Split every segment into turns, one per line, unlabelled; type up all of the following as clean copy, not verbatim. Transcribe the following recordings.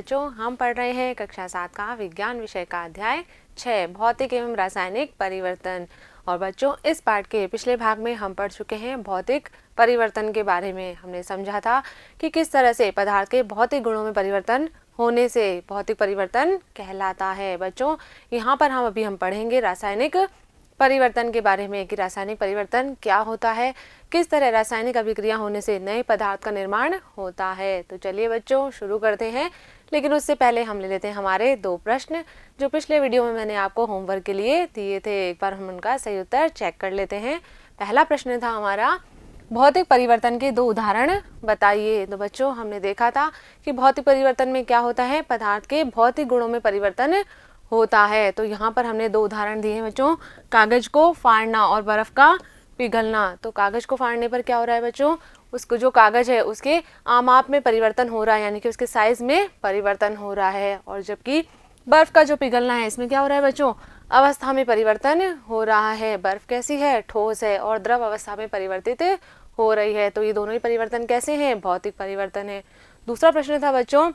बच्चों हम पढ़ रहे हैं कक्षा 7 का विज्ञान विषय का अध्याय 6 भौतिक एवं रासायनिक परिवर्तन। और बच्चों इस पाठ के पिछले भाग में हम पढ़ चुके हैं भौतिक परिवर्तन के बारे में। हमने समझा था कि किस तरह से पदार्थ के भौतिक गुणों में परिवर्तन होने से भौतिक परिवर्तन कहलाता है। बच्चों यहाँ पर हम पढ़ेंगे रासायनिक परिवर्तन के बारे में कि रासायनिक परिवर्तन क्या होता है, किस तरह रासायनिक अभिक्रिया होने से नए पदार्थ का निर्माण होता है। तो चलिए बच्चों शुरू करते हैं, लेकिन उससे पहले हम ले लेते हैं हमारे 2 प्रश्न जो पिछले वीडियो में मैंने आपको होमवर्क के लिए दिए थे। एक बार हम उनका सही उत्तर चेक कर लेते हैं। पहला प्रश्न था हमारा, भौतिक परिवर्तन के 2 उदाहरण बताइए। तो बच्चों हमने देखा था कि भौतिक परिवर्तन में क्या होता है, पदार्थ के भौतिक गुणों में परिवर्तन होता है। तो यहाँ पर हमने 2 उदाहरण दिए हैं बच्चों, कागज को फाड़ना और बर्फ का पिघलना। तो कागज को फाड़ने पर क्या हो रहा है बच्चों, उसको जो कागज है उसके आमाप में परिवर्तन हो रहा है, यानी कि उसके साइज में परिवर्तन हो रहा है। और जबकि बर्फ का जो पिघलना है इसमें क्या हो रहा है बच्चों, अवस्था में परिवर्तन हो रहा है। बर्फ कैसी है, ठोस है और द्रव अवस्था में परिवर्तित हो रही है। तो ये दोनों ही परिवर्तन कैसे हैं, भौतिक परिवर्तन है। दूसरा प्रश्न था बच्चों,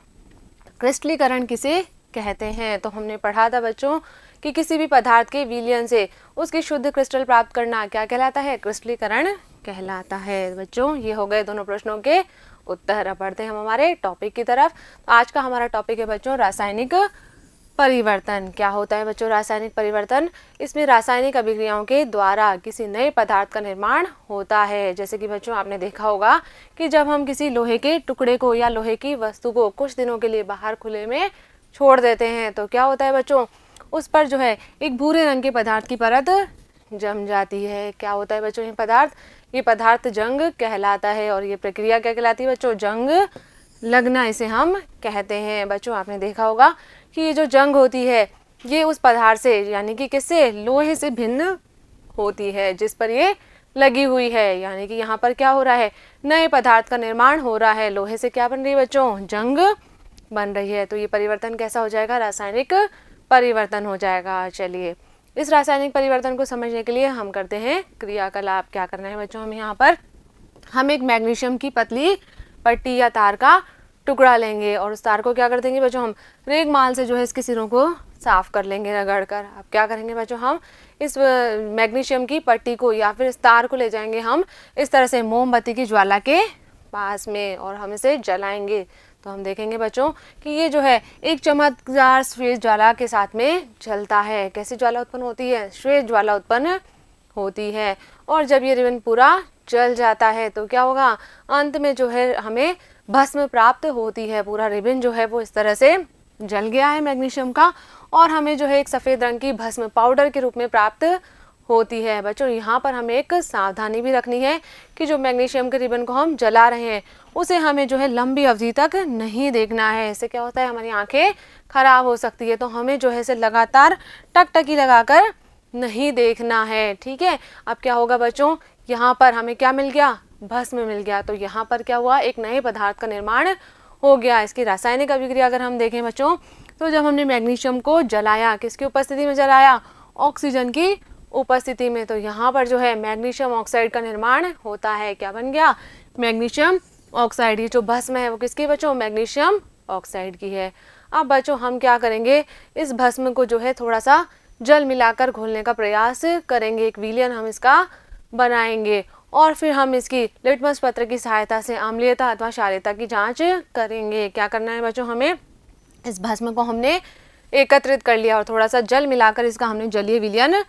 क्रिस्टलीकरण किसे कहते हैं। तो हमने पढ़ा था बच्चों कि किसी भी पदार्थ के विलयन से उसकी शुद्ध क्रिस्टल प्राप्त करना क्या कहलाता है, क्रिस्टलीकरण कहलाता है। बच्चों ये हो गए दोनों प्रश्नों के उत्तर। अब बढ़ते हैं हम हमारे टॉपिक की तरफ। आज का हमारा टॉपिक है बच्चों रासायनिक परिवर्तन। क्या होता है बच्चों रासायनिक परिवर्तन, इसमें रासायनिक अभिक्रियाओं के द्वारा किसी नए पदार्थ का निर्माण होता है। जैसे कि बच्चों आपने देखा होगा कि जब हम किसी लोहे के टुकड़े को या लोहे की वस्तु को कुछ दिनों के लिए बाहर खुले में छोड़ देते हैं तो क्या होता है बच्चों, उस पर जो है एक भूरे रंग के पदार्थ की परत जम जाती है। क्या होता है बच्चों ये पदार्थ जंग कहलाता है। और ये प्रक्रिया क्या कहलाती है बच्चों, जंग लगना इसे हम कहते हैं। बच्चों आपने देखा होगा कि ये जो जंग होती है ये उस पदार्थ से यानी कि किससे, लोहे से भिन्न होती है जिस पर ये लगी हुई है। यानी कि यहाँ पर क्या हो रहा है, नए पदार्थ का निर्माण हो रहा है। लोहे से क्या बन रही है बच्चों, जंग बन रही है। तो ये परिवर्तन कैसा हो जाएगा, रासायनिक परिवर्तन हो जाएगा। चलिए इस रासायनिक परिवर्तन को समझने के लिए हम करते हैं क्रियाकलाप। क्या करना है बच्चों, हम एक मैग्नीशियम की पतली पट्टी या तार का टुकड़ा लेंगे और उस तार को क्या कर देंगे बच्चों, हम रेगमाल से जो है इसके सिरों को साफ कर लेंगे रगड़ कर। अब क्या करेंगे बच्चों, हम इस मैग्नीशियम की पट्टी को या फिर इस तार को ले जाएंगे हम इस तरह से मोमबत्ती की ज्वाला के पास में और हम इसे जलाएंगे। तो हम देखेंगे बच्चों कि ये जो है एक चमकदार श्वेत ज्वाला के साथ में जलता है। कैसी ज्वाला उत्पन्न होती है, श्वेत ज्वाला उत्पन्न होती है। और जब ये रिबन पूरा जल जाता है तो क्या होगा, अंत में जो है हमें भस्म प्राप्त होती है। पूरा रिबन जो है वो इस तरह से जल गया है मैग्नीशियम का और हमें जो है एक सफ़ेद रंग की भस्म पाउडर के रूप में प्राप्त होती है। बच्चों यहाँ पर हमें एक सावधानी भी रखनी है कि जो मैग्नीशियम के रिबन को हम जला रहे हैं उसे हमें जो है लंबी अवधि तक नहीं देखना है। इससे क्या होता है, हमारी आंखें खराब हो सकती है। तो हमें जो है इसे लगातार टकटकी लगाकर नहीं देखना है, ठीक है। अब क्या होगा बच्चों, यहाँ पर हमें क्या मिल गया, भस्म मिल गया। तो यहाँ पर क्या हुआ, एक नए पदार्थ का निर्माण हो गया। इसकी रासायनिक अभिक्रिया अगर हम देखें बच्चों, तो जब हमने मैग्नीशियम को जलाया, किसकी उपस्थिति में जलाया, ऑक्सीजन की उपस्थिति में, तो यहाँ पर जो है मैग्नीशियम ऑक्साइड का निर्माण होता है। क्या बन गया, मैग्नीशियम ऑक्साइड। ये जो भस्म है वो किसकी बच्चों, मैग्नीशियम ऑक्साइड की है। अब बच्चों हम क्या करेंगे, इस भस्म को जो है थोड़ा सा जल मिलाकर घोलने का प्रयास करेंगे। एक विलयन हम इसका बनाएंगे और फिर हम इसकी लिटमस पत्र की सहायता से अम्लीयता अथवा क्षारीयता की जांच करेंगे। क्या करना है बच्चों, हमें इस भस्म को हमने एकत्रित कर लिया और थोड़ा सा जल मिलाकर इसका हमने जलीय विलयन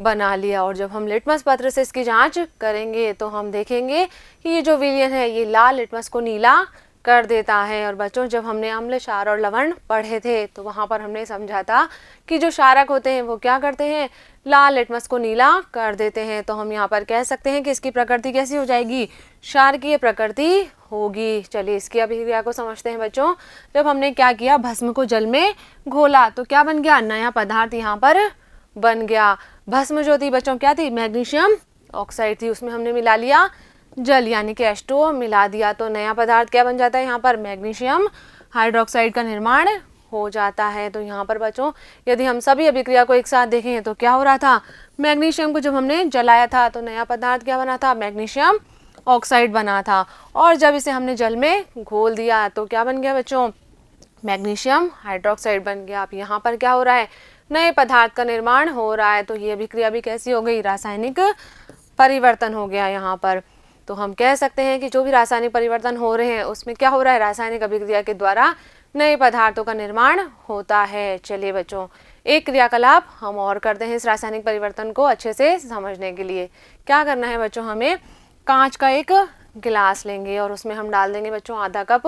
बना लिया। और जब हम लिटमस पत्र से इसकी जांच करेंगे तो हम देखेंगे कि ये जो विलयन है ये लाल लिटमस को नीला कर देता है। और बच्चों जब हमने अम्ल, क्षार और लवण पढ़े थे तो वहाँ पर हमने समझा था कि जो क्षारक होते हैं वो क्या करते हैं, लाल लिटमस को नीला कर देते हैं। तो हम यहाँ पर कह सकते हैं कि इसकी प्रकृति कैसी हो जाएगी, क्षारकीय प्रकृति होगी। चलिए इसकी अभिक्रिया को समझते हैं बच्चों। जब हमने क्या किया, भस्म को जल में घोला तो क्या बन गया, नया पदार्थ यहाँ पर बन गया। भस्म जो थी बच्चों क्या थी, मैग्नीशियम ऑक्साइड थी, उसमें हमने मिला लिया जल यानी कि H2O मिला दिया। तो नया पदार्थ क्या बन जाता है, यहाँ पर मैग्नीशियम हाइड्रोक्साइड का निर्माण हो जाता है। तो यहाँ पर बच्चों यदि हम सभी अभिक्रिया को एक साथ देखें तो क्या हो रहा था, मैग्नीशियम को जब हमने जलाया था तो नया पदार्थ क्या बना था, मैग्नीशियम ऑक्साइड बना था। और जब इसे हमने जल में घोल दिया तो क्या बन गया बच्चों, मैग्नीशियम हाइड्रोक्साइड बन गया। अब यहाँ पर क्या हो रहा है, नए पदार्थ का निर्माण हो रहा है। तो ये अभिक्रिया भी कैसी हो गई, रासायनिक परिवर्तन हो गया यहाँ पर। तो हम कह सकते हैं कि जो भी रासायनिक परिवर्तन हो रहे हैं उसमें क्या हो रहा है, रासायनिक अभिक्रिया के द्वारा नए पदार्थों का निर्माण होता है। चलिए बच्चों, एक क्रियाकलाप हम और करते हैं इस रासायनिक परिवर्तन को अच्छे से समझने के लिए। क्या करना है बच्चों, हमें कांच का एक गिलास लेंगे और उसमें हम डाल देंगे बच्चों आधा कप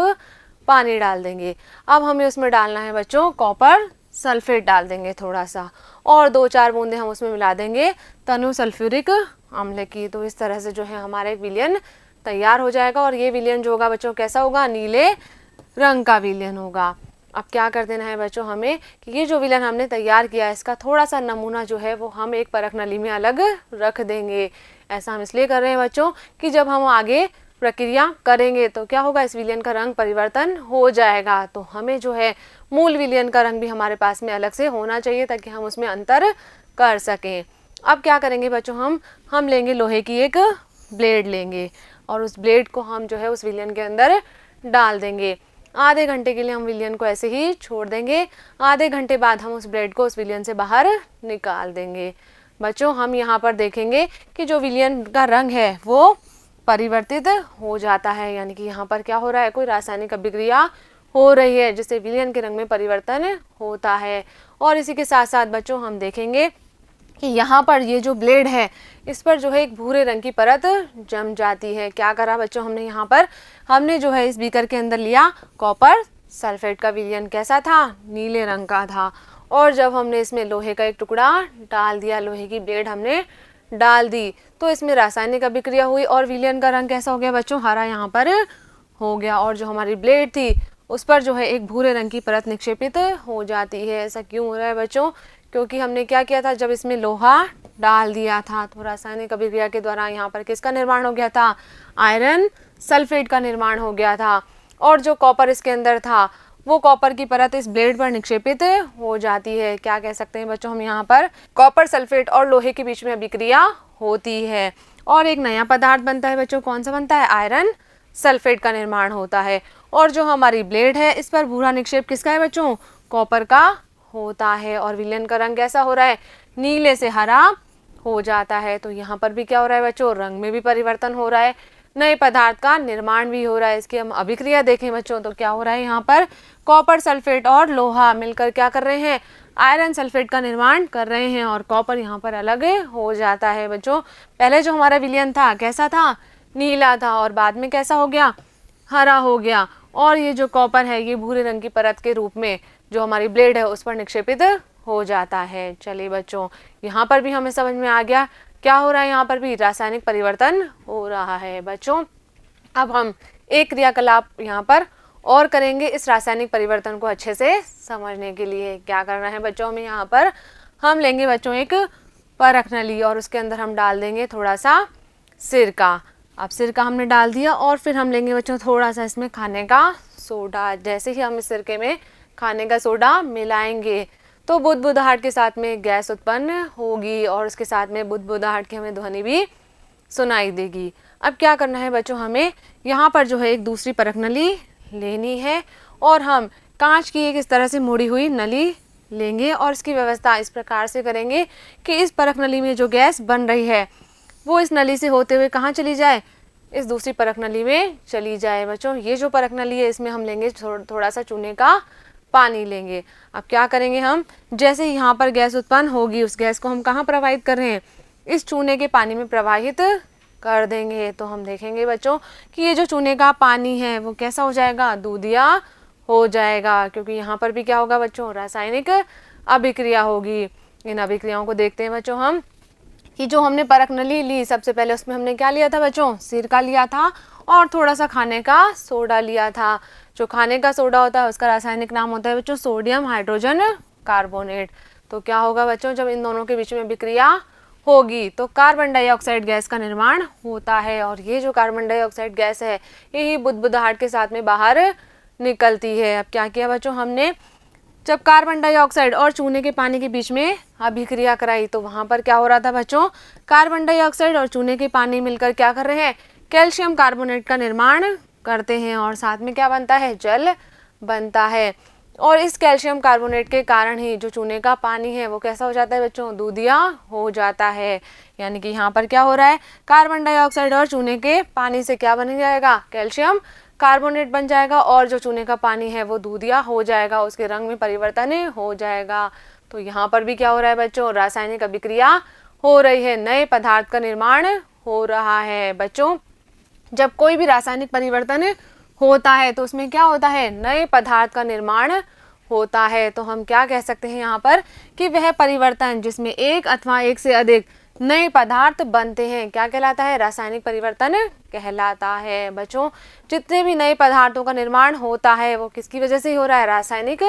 पानी डाल देंगे। अब हमें उसमें डालना है बच्चों कॉपर सल्फेट डाल देंगे थोड़ा सा, और 2-4 बूंदे हम उसमें मिला देंगे तनु सल्फ्यूरिक अम्ल की। तो इस तरह से जो है हमारा एक विलयन तैयार हो जाएगा, और ये विलयन जो होगा बच्चों कैसा होगा, नीले रंग का विलयन होगा। अब क्या कर देना है बच्चों हमें कि ये जो विलयन हमने तैयार किया है इसका थोड़ा सा नमूना जो है वो हम एक परख नली में अलग रख देंगे। ऐसा हम इसलिए कर रहे हैं बच्चों कि जब हम आगे प्रक्रिया करेंगे तो क्या होगा, इस विलयन का रंग परिवर्तन हो जाएगा। तो हमें जो है मूल विलयन का रंग भी हमारे पास में अलग से होना चाहिए ताकि हम उसमें अंतर कर सकें। अब क्या करेंगे बच्चों, हम लेंगे लोहे की एक ब्लेड लेंगे और उस ब्लेड को हम जो है उस विलयन के अंदर डाल देंगे। आधे घंटे के लिए हम विलयन को ऐसे ही छोड़ देंगे। आधे घंटे बाद हम उस ब्लेड को उस विलयन से बाहर निकाल देंगे। बच्चों हम यहाँ पर देखेंगे कि जो विलयन का रंग है वो परिवर्तित हो जाता है, यानी कि यहाँ पर क्या हो रहा है, कोई रासायनिक अभिक्रिया हो रही है जिससे विलयन के रंग में परिवर्तन होता है। और इसी के साथ साथ बच्चों हम देखेंगे कि यहाँ पर ये जो ब्लेड है इस पर जो है एक भूरे रंग की परत जम जाती है। क्या करा बच्चों हमने यहाँ पर, हमने जो है इस बीकर के अंदर लिया कॉपर सल्फेट का विलयन, कैसा था, नीले रंग का था। और जब हमने इसमें लोहे का एक टुकड़ा डाल दिया, लोहे की ब्लेड हमने डाल दी, तो इसमें रासायनिक अभिक्रिया हुई और विलयन का रंग कैसा हो गया बच्चों, हरा यहाँ पर हो गया। और जो हमारी ब्लेड थी उस पर जो है एक भूरे रंग की परत निक्षेपित हो जाती है। ऐसा क्यों हो रहा है बच्चों, क्योंकि हमने क्या किया था, जब इसमें लोहा डाल दिया था तो रासायनिक अभिक्रिया के द्वारा यहाँ पर किसका निर्माण हो गया था, आयरन सल्फेट का निर्माण हो गया था। और जो कॉपर इसके अंदर था वो कॉपर की परत इस ब्लेड पर निक्षेपित हो जाती है। क्या कह सकते हैं बच्चों हम यहाँ पर, कॉपर सल्फेट और लोहे के बीच में अभिक्रिया होती है और एक नया पदार्थ बनता है बच्चों। कौन सा बनता है, आयरन सल्फेट का निर्माण होता है। और जो हमारी ब्लेड है इस पर भूरा निक्षेप किसका है बच्चों, कॉपर का होता है। और विलयन का रंग कैसा हो रहा है, नीले से हरा हो जाता है। तो यहाँ पर भी क्या हो रहा है बच्चों, रंग में भी परिवर्तन हो रहा है, नए पदार्थ का निर्माण भी हो रहा है। इसकी हम अभिक्रिया देखें बच्चों तो क्या हो रहा है, यहाँ पर कॉपर सल्फेट और लोहा मिलकर क्या कर रहे हैं, आयरन सल्फेट का निर्माण कर रहे हैं और कॉपर यहाँ पर अलग हो जाता है बच्चों। पहले जो हमारा विलयन था कैसा था, नीला था, और बाद में कैसा हो गया, हरा हो गया। और ये जो कॉपर है ये भूरे रंग की परत के रूप में जो हमारी ब्लेड है उस पर निक्षेपित हो जाता है। चलिए बच्चों, यहाँ पर भी हमें समझ में आ गया क्या हो रहा है, यहाँ पर भी रासायनिक परिवर्तन हो रहा है बच्चों। अब हम एक क्रियाकलाप यहाँ पर और करेंगे इस रासायनिक परिवर्तन को अच्छे से समझने के लिए। क्या करना है बच्चों, हमें यहाँ पर हम लेंगे बच्चों एक परख नली और उसके अंदर हम डाल देंगे थोड़ा सा सिरका। अब सिरका हमने डाल दिया और फिर हम लेंगे बच्चों थोड़ा सा इसमें खाने का सोडा। जैसे ही हम इस सिरके में खाने का सोडा मिलाएंगे तो बुदबुदाहट के साथ में गैस उत्पन्न होगी और उसके साथ में बुदबुदाहट की हमें ध्वनि भी सुनाई देगी। अब क्या करना है बच्चों, हमें यहाँ पर जो है एक दूसरी परख नली लेनी है और हम कांच की एक इस तरह से मुड़ी हुई नली लेंगे और इसकी व्यवस्था इस प्रकार से करेंगे कि इस परख नली में जो गैस बन रही है वो इस नली से होते हुए कहाँ चली जाए, इस दूसरी परख नली में चली जाए। बच्चों ये जो परख नली है इसमें हम लेंगे थोड़ा सा चूने का पानी लेंगे। अब क्या करेंगे हम, जैसे यहाँ पर गैस उत्पन्न होगी उस गैस को हम कहाँ प्रवाहित कर रहे हैं, इस चूने के पानी में प्रवाहित कर देंगे। तो हम देखेंगे बच्चों कि ये जो चूने का पानी है वो कैसा हो जाएगा, दूधिया हो जाएगा, क्योंकि यहाँ पर भी क्या होगा बच्चों, रासायनिक अभिक्रिया होगी। इन अभिक्रियाओं को देखते हैं बच्चों हम कि जो हमने परख नली ली सबसे पहले उसमें हमने क्या लिया था बच्चों, सिरका लिया था और थोड़ा सा खाने का सोडा लिया था। जो खाने का सोडा होता है उसका रासायनिक नाम होता है बच्चों सोडियम हाइड्रोजन कार्बोनेट। तो क्या होगा बच्चों, जब इन दोनों के बीच में अभिक्रिया होगी तो कार्बन डाइऑक्साइड गैस का निर्माण होता है और ये जो कार्बन डाइऑक्साइड गैस है यही बुदबुदाहट के साथ में बाहर निकलती है। अब क्या किया बच्चों, हमने जब कार्बन डाइऑक्साइड और चूने के पानी के बीच में अभिक्रिया कराई तो वहाँ पर क्या हो रहा था बच्चों, कार्बन डाइऑक्साइड और चूने के पानी मिलकर क्या कर रहे हैं, कैल्शियम कार्बोनेट का निर्माण करते हैं और साथ में क्या बनता है, जल बनता है। और इस कैल्शियम कार्बोनेट के कारण ही जो चूने का पानी है वो कैसा हो जाता है बच्चों, दूधिया हो जाता है। यानी कि यहाँ पर क्या हो रहा है, कार्बन डाइऑक्साइड और चूने के पानी से क्या बन जाएगा, कैल्शियम कार्बोनेट बन जाएगा और जो चूने का पानी है वो दूधिया हो जाएगा, उसके रंग में परिवर्तन हो जाएगा। तो यहाँ पर भी क्या हो रहा है बच्चों, रासायनिक अभिक्रिया हो रही है, नए पदार्थ का निर्माण हो रहा है। बच्चों जब कोई भी रासायनिक परिवर्तन होता है तो उसमें क्या होता है, नए पदार्थ का निर्माण होता है। तो हम क्या कह सकते हैं यहाँ पर कि वह परिवर्तन जिसमें एक अथवा एक से अधिक नए पदार्थ बनते हैं क्या कहलाता है, रासायनिक परिवर्तन कहलाता है। बच्चों जितने भी नए पदार्थों का निर्माण होता है वो किसकी वजह से हो रहा है, रासायनिक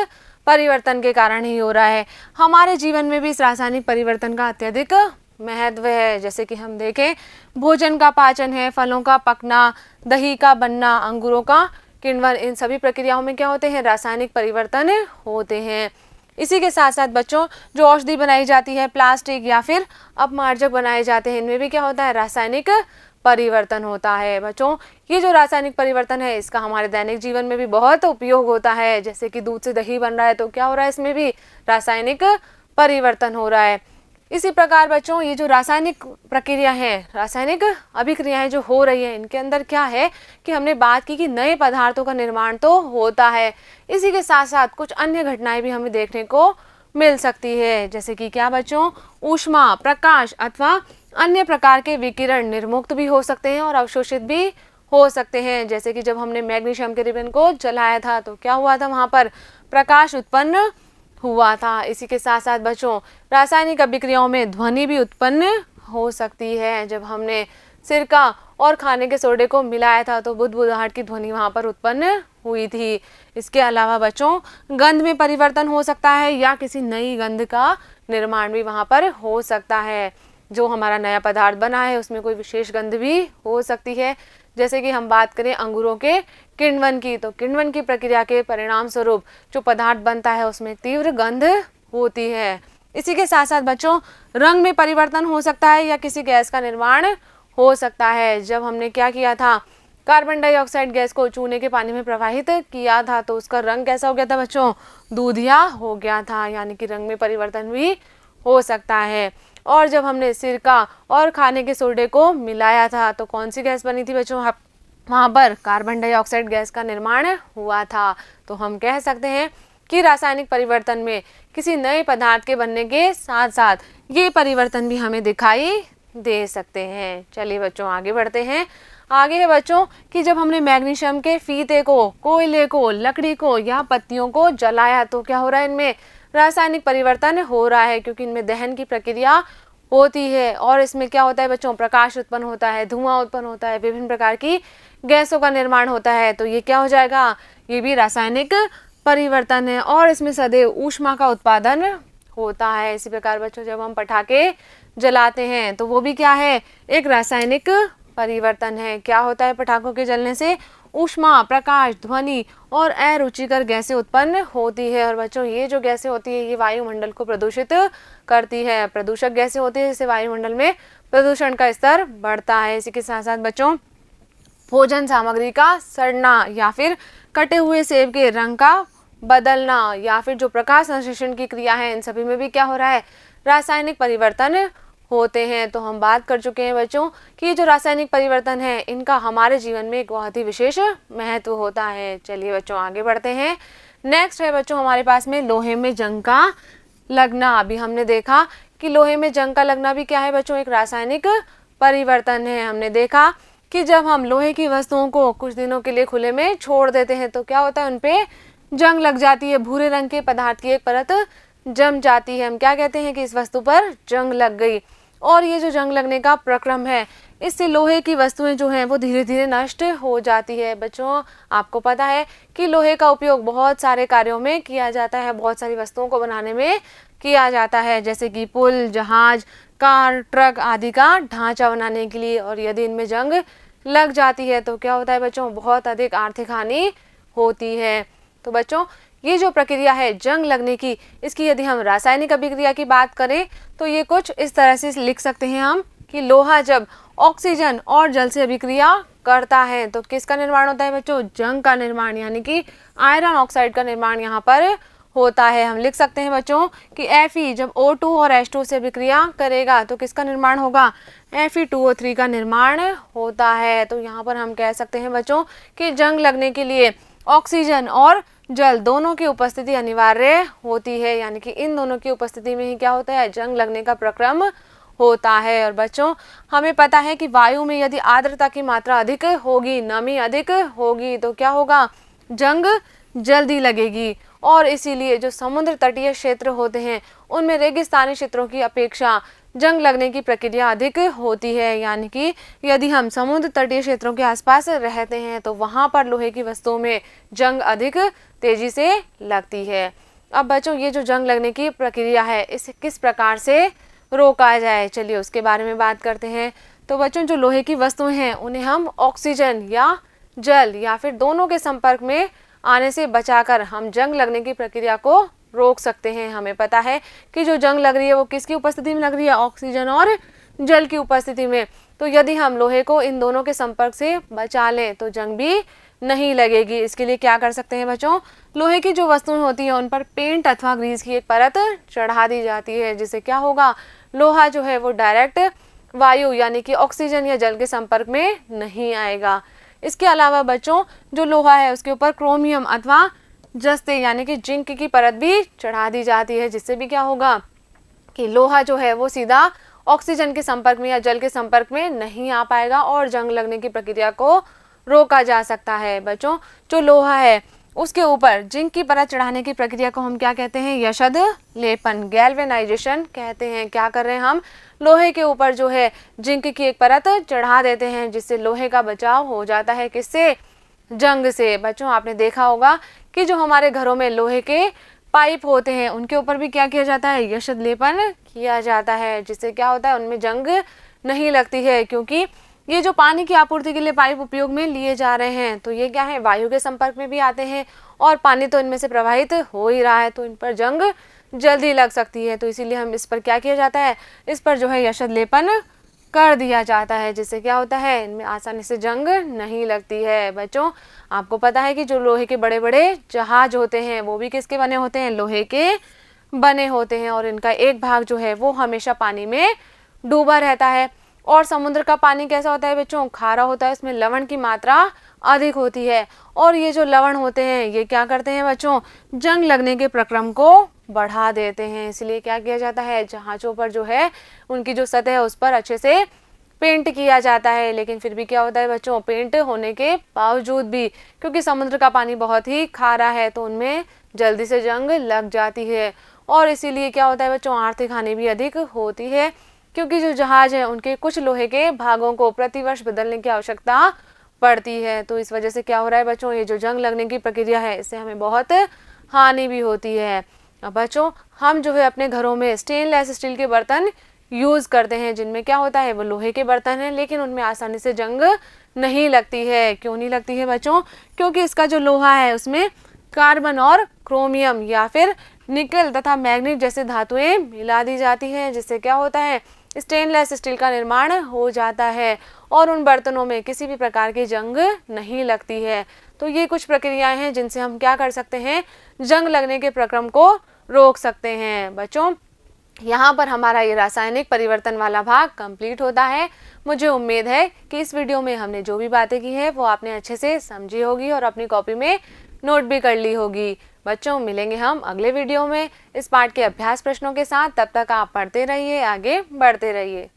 परिवर्तन के कारण ही हो रहा है। हमारे जीवन में भी इस रासायनिक परिवर्तन का अत्यधिक महत्व है। जैसे कि हम देखें, भोजन का पाचन है, फलों का पकना, दही का बनना, अंगूरों का किण्वन, इन सभी प्रक्रियाओं में क्या होते हैं, रासायनिक परिवर्तन होते हैं। इसी के साथ साथ बच्चों जो औषधि बनाई जाती है, प्लास्टिक या फिर अपमार्जक बनाए जाते हैं, इनमें भी क्या होता है, रासायनिक परिवर्तन होता है। बच्चों ये जो रासायनिक परिवर्तन है इसका हमारे दैनिक जीवन में भी बहुत उपयोग होता है। जैसे कि दूध से दही बन रहा है तो क्या हो रहा है, इसमें भी रासायनिक परिवर्तन हो रहा है। इसी प्रकार बच्चों ये जो रासायनिक प्रक्रिया है, रासायनिक अभिक्रियाएं जो हो रही है, इनके अंदर क्या है कि हमने बात की कि नए पदार्थों का निर्माण तो होता है, इसी के साथ साथ कुछ अन्य घटनाएं भी हमें देखने को मिल सकती है। जैसे कि क्या बच्चों, ऊष्मा, प्रकाश अथवा अन्य प्रकार के विकिरण निर्मुक्त भी हो सकते हैं और अवशोषित भी हो सकते हैं। जैसे कि जब हमने मैग्नीशियम के रिबन को जलाया था तो क्या हुआ था, वहां पर प्रकाश उत्पन्न हुआ था। इसी के साथ साथ बच्चों रासायनिक अभिक्रियाओं में ध्वनि भी उत्पन्न हो सकती है। जब हमने सिरका और खाने के सोडे को मिलाया था तो बुदबुदाहट की ध्वनि वहां पर उत्पन्न हुई थी। इसके अलावा बच्चों गंध में परिवर्तन हो सकता है या किसी नई गंध का निर्माण भी वहां पर हो सकता है। जो हमारा नया पदार्थ बना है उसमें कोई विशेष गंध भी हो सकती है। जैसे कि हम बात करें अंगूरों के किण्वन की, तो किण्वन की प्रक्रिया के परिणाम स्वरूप जो पदार्थ बनता है उसमें तीव्र गंध होती है। इसी के साथ साथ बच्चों रंग में परिवर्तन हो सकता है या किसी गैस का निर्माण हो सकता है। जब हमने क्या किया था, कार्बन डाइऑक्साइड गैस को चूने के पानी में प्रवाहित किया था तो उसका रंग कैसा हो गया था बच्चों, दूधिया हो गया था। यानी कि रंग में परिवर्तन भी हो सकता है। और जब हमने सिरका और खाने के सोडे को मिलाया था तो कौन सी गैस बनी थी बच्चों, वहां पर कार्बन डाइऑक्साइड गैस का निर्माण हुआ था। तो हम कह सकते हैं कि रासायनिक परिवर्तन में किसी नए पदार्थ के बनने के साथ साथ ये परिवर्तन भी हमें दिखाई दे सकते हैं। चलिए बच्चों आगे बढ़ते हैं। आगे है बच्चों कि जब हमने मैग्नीशियम के फीते को, कोयले को, लकड़ी को या पत्तियों को जलाया तो क्या हो रहा है, इनमें रासायनिक परिवर्तन हो रहा है क्योंकि इनमें दहन की प्रक्रिया होती है और इसमें क्या होता है बच्चों, प्रकाश उत्पन्न होता है, धुआं उत्पन्न होता है, विभिन्न प्रकार की गैसों का निर्माण होता है। तो ये क्या हो जाएगा, ये भी रासायनिक परिवर्तन है और इसमें सदैव ऊष्मा का उत्पादन होता है। इसी प्रकार बच्चों जब हम पटाखे जलाते हैं तो वो भी क्या है, एक रासायनिक परिवर्तन है। क्या होता है, पटाखों के जलने से ऊष्मा, प्रकाश, ध्वनि और अरुचिकर गैसें उत्पन्न होती है। और बच्चों ये जो गैसें होती है ये वायुमंडल को प्रदूषित करती है। प्रदूषक गैसें होती है जिससे वायुमंडल में प्रदूषण का स्तर बढ़ता है। इसी के साथ साथ बच्चों भोजन सामग्री का सड़ना या फिर कटे हुए सेब के रंग का बदलना या फिर जो प्रकाश संश्लेषण की क्रिया है, इन सभी में भी क्या हो रहा है, रासायनिक परिवर्तन होते हैं। तो हम बात कर चुके हैं बच्चों कि जो रासायनिक परिवर्तन है इनका हमारे जीवन में एक बहुत ही विशेष महत्व होता है। चलिए बच्चों आगे बढ़ते हैं। नेक्स्ट है बच्चों हमारे पास में लोहे में जंग का लगना। अभी हमने देखा कि लोहे में जंग का लगना भी क्या है बच्चों, एक रासायनिक परिवर्तन है। हमने देखा कि जब हम लोहे की वस्तुओं को कुछ दिनों के लिए खुले में छोड़ देते हैं तो क्या होता है, उन पे जंग लग जाती है, भूरे रंग के पदार्थ की एक परत जम जाती है। हम क्या कहते हैं कि इस वस्तु पर जंग लग गई। और ये जो जंग लगने का प्रक्रम है इससे लोहे की वस्तुएं जो हैं वो धीरे धीरे नष्ट हो जाती है। बच्चों आपको पता है कि लोहे का उपयोग बहुत सारे कार्यों में किया जाता है, बहुत सारी वस्तुओं को बनाने में किया जाता है, जैसे कि पुल, जहाज, कार, ट्रक आदि का ढांचा बनाने के लिए। और यदि इनमें जंग लग जाती है तो क्या होता है बच्चों, बहुत अधिक आर्थिक हानि होती है। तो बच्चों ये जो प्रक्रिया है जंग लगने की, इसकी यदि हम रासायनिक अभिक्रिया की बात करें तो ये कुछ इस तरह से लिख सकते हैं हम कि लोहा जब ऑक्सीजन और जल से अभिक्रिया करता है तो किसका निर्माण होता है बच्चों? जंग का निर्माण, यानी कि आयरन ऑक्साइड का निर्माण यहाँ पर होता है। हम लिख सकते हैं बच्चों कि Fe जब O2 और H2 से विक्रिया करेगा तो किसका निर्माण होगा? Fe2O3 का निर्माण होता है। तो यहाँ पर हम कह सकते हैं बच्चों कि जंग लगने के लिए ऑक्सीजन और जल दोनों की उपस्थिति अनिवार्य होती है, यानी कि इन दोनों की उपस्थिति में ही क्या होता है? जंग लगने का प्रक्रम होता है। और बच्चों हमें पता है कि वायु में यदि आर्द्रता की मात्रा अधिक होगी, नमी अधिक होगी, तो क्या होगा? जंग जल्दी लगेगी। और इसीलिए जो समुद्र तटीय क्षेत्र होते हैं उनमें रेगिस्तानी क्षेत्रों की अपेक्षा जंग लगने की प्रक्रिया अधिक होती है, यानी कि यदि हम समुद्र तटीय क्षेत्रों के आसपास रहते हैं तो वहां पर लोहे की वस्तुओं में जंग अधिक तेजी से लगती है। अब बच्चों ये जो जंग लगने की प्रक्रिया है इसे किस प्रकार से रोका जाए, चलिए उसके बारे में बात करते हैं। तो बच्चों जो लोहे की वस्तुएं हैं उन्हें हम ऑक्सीजन या जल या फिर दोनों के संपर्क में आने से बचाकर हम जंग लगने की प्रक्रिया को रोक सकते हैं। हमें पता है कि जो जंग लग रही है वो किसकी उपस्थिति में लग रही है? ऑक्सीजन और जल की उपस्थिति में। तो यदि हम लोहे को इन दोनों के संपर्क से बचा लें तो जंग भी नहीं लगेगी। इसके लिए क्या कर सकते हैं बच्चों? लोहे की जो वस्तुएं होती हैं उन पर पेंट अथवा ग्रीस की एक परत चढ़ा दी जाती है, जिससे क्या होगा? लोहा जो है वो डायरेक्ट वायु यानी कि ऑक्सीजन या जल के संपर्क में नहीं आएगा। इसके अलावा बच्चों जो लोहा है उसके ऊपर क्रोमियम अथवा जस्ते यानी कि जिंक की परत भी चढ़ा दी जाती है, जिससे भी क्या होगा कि लोहा जो है वो सीधा ऑक्सीजन के संपर्क में या जल के संपर्क में नहीं आ पाएगा और जंग लगने की प्रक्रिया को रोका जा सकता है। बच्चों जो लोहा है उसके ऊपर जिंक की परत चढ़ाने की प्रक्रिया को हम क्या कहते हैं? यशद लेपन, गैल्वेनाइजेशन कहते हैं। क्या कर रहे हैं हम? लोहे के ऊपर जो है जिंक की एक परत चढ़ा देते हैं, जिससे लोहे का बचाव हो जाता है। किससे? जंग से। बच्चों आपने देखा होगा कि जो हमारे घरों में लोहे के पाइप होते हैं उनके ऊपर भी क्या किया जाता है? यशद लेपन किया जाता है, जिससे क्या होता है? उनमें जंग नहीं लगती है, क्योंकि ये जो पानी की आपूर्ति के लिए पाइप उपयोग में लिए जा रहे हैं तो ये क्या है? वायु के संपर्क में भी आते हैं और पानी तो इनमें से प्रवाहित हो ही रहा है, तो इन पर जंग जल्दी लग सकती है। तो इसीलिए हम इस पर क्या किया जाता है? इस पर जो है यशद लेपन कर दिया जाता है, जिससे क्या होता है? इनमें आसानी से जंग नहीं लगती है। बच्चों आपको पता है कि जो लोहे के बड़े बड़े जहाज होते हैं वो भी किसके बने होते हैं? लोहे के बने होते हैं, और इनका एक भाग जो है वो हमेशा पानी में डूबा रहता है। और समुद्र का पानी कैसा होता है बच्चों? खारा होता है, इसमें लवण की मात्रा अधिक होती है, और ये जो लवण होते हैं ये क्या करते हैं बच्चों? जंग लगने के प्रक्रम को बढ़ा देते हैं। इसलिए क्या किया जाता है? जहाजों पर जो है उनकी जो सतह है उस पर अच्छे से पेंट किया जाता है, लेकिन फिर भी क्या होता है बच्चों? पेंट होने के बावजूद भी क्योंकि समुद्र का पानी बहुत ही खारा है तो उनमें जल्दी से जंग लग जाती है। और इसीलिए क्या होता है बच्चों? आर्थिक हानि भी अधिक होती है, क्योंकि जो जहाज है उनके कुछ लोहे के भागों को प्रतिवर्ष बदलने की आवश्यकता पड़ती है। तो इस वजह से क्या हो रहा है बच्चों? ये जो जंग लगने की प्रक्रिया है इससे हमें बहुत हानि भी होती है। अब बच्चों हम जो है अपने घरों में स्टेनलेस स्टील के बर्तन यूज़ करते हैं, जिनमें क्या होता है? वो लोहे के बर्तन हैं, लेकिन उनमें आसानी से जंग नहीं लगती है। क्यों नहीं लगती है बच्चों? क्योंकि इसका जो लोहा है उसमें कार्बन और क्रोमियम या फिर निकल तथा मैग्नीज जैसे धातुएं मिला दी जाती हैं, जिससे क्या होता है? स्टेनलेस स्टील का निर्माण हो जाता है और उन बर्तनों में किसी भी प्रकार की जंग नहीं लगती है। तो ये कुछ प्रक्रियाएं हैं जिनसे हम क्या कर सकते हैं? जंग लगने के प्रक्रम को रोक सकते हैं। बच्चों यहाँ पर हमारा ये रासायनिक परिवर्तन वाला भाग कंप्लीट होता है। मुझे उम्मीद है कि इस वीडियो में हमने जो भी बातें की है वो आपने अच्छे से समझी होगी और अपनी कॉपी में नोट भी कर ली होगी। बच्चों मिलेंगे हम अगले वीडियो में इस पाठ के अभ्यास प्रश्नों के साथ। तब तक आप पढ़ते रहिए, आगे बढ़ते रहिए।